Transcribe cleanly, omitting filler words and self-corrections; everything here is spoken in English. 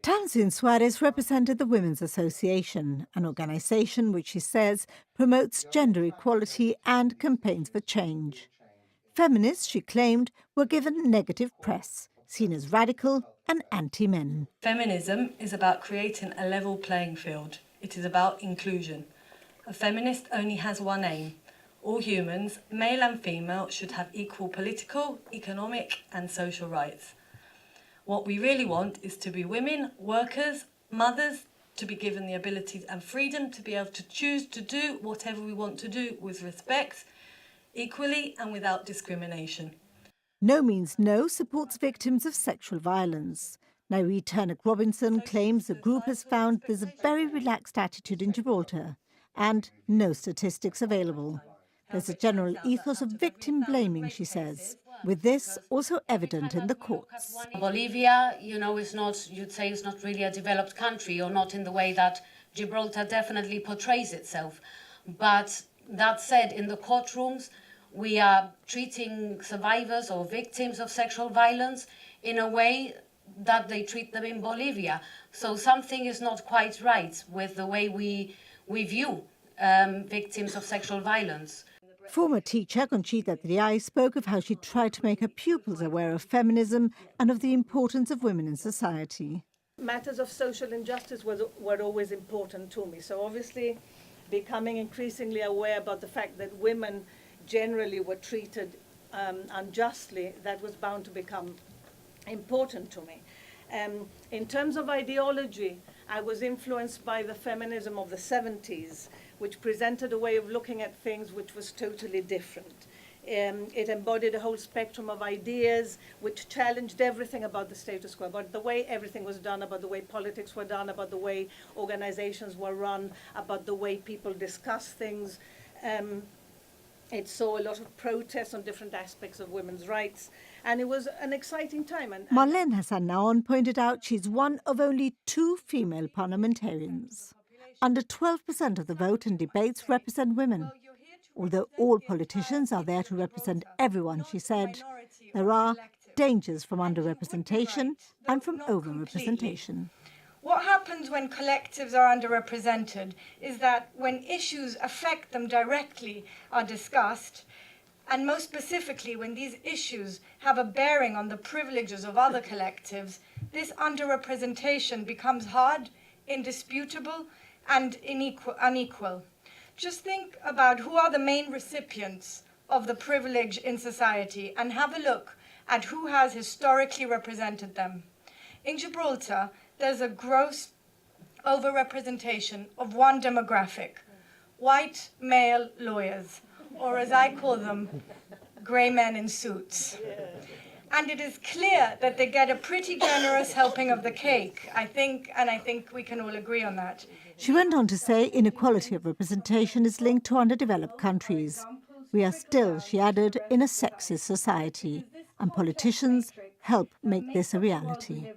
Tamsin Suarez represented the Women's Association, an organisation which she says promotes gender equality and campaigns for change. Feminists, she claimed, were given negative press, seen as radical and anti-men. Feminism is about creating a level playing field. It is about inclusion. A feminist only has one aim. All humans, male and female, should have equal political, economic and social rights. What we really want is to be women, workers, mothers, to be given the ability and freedom to be able to choose to do whatever we want to do with respect, equally and without discrimination. No Means No supports victims of sexual violence. Nairi Turnock-Robinson claims the group has found there's a very relaxed attitude in Gibraltar and no statistics available. There's a general ethos of victim blaming, she says, with this also evident in the courts. Bolivia, is not, you'd say, is not really a developed country, or not in the way that Gibraltar definitely portrays itself. But that said, in the courtrooms, we are treating survivors or victims of sexual violence in a way that they treat them in Bolivia. So something is not quite right with the way we view victims of sexual violence. Former teacher Conchita Triay spoke of how she tried to make her pupils aware of feminism and of the importance of women in society. Matters of social injustice were always important to me. So obviously becoming increasingly aware about the fact that women generally were treated unjustly, that was bound to become important to me. In terms of ideology, I was influenced by the feminism of the 70s, which presented a way of looking at things which was totally different. It embodied a whole spectrum of ideas which challenged everything about the status quo, about the way everything was done, about the way politics were done, about the way organizations were run, about the way people discuss things. It saw a lot of protests on different aspects of women's rights, and it was an exciting time. Marlene Hassan Naon pointed out she's one of only 2 female parliamentarians. Under 12% of the vote in debates represent women. Although all politicians are there to represent everyone, she said, there are dangers from underrepresentation and from overrepresentation. What happens when collectives are underrepresented is that when issues affect them directly are discussed, and most specifically when these issues have a bearing on the privileges of other collectives, this underrepresentation becomes hard, indisputable, and unequal. Just think about who are the main recipients of the privilege in society and have a look at who has historically represented them. In Gibraltar, there's a gross overrepresentation of one demographic, white male lawyers, or as I call them, grey men in suits. And it is clear that they get a pretty generous helping of the cake, I think we can all agree on that. She went on to say inequality of representation is linked to underdeveloped countries. We are still, she added, in a sexist society, and politicians help make this a reality.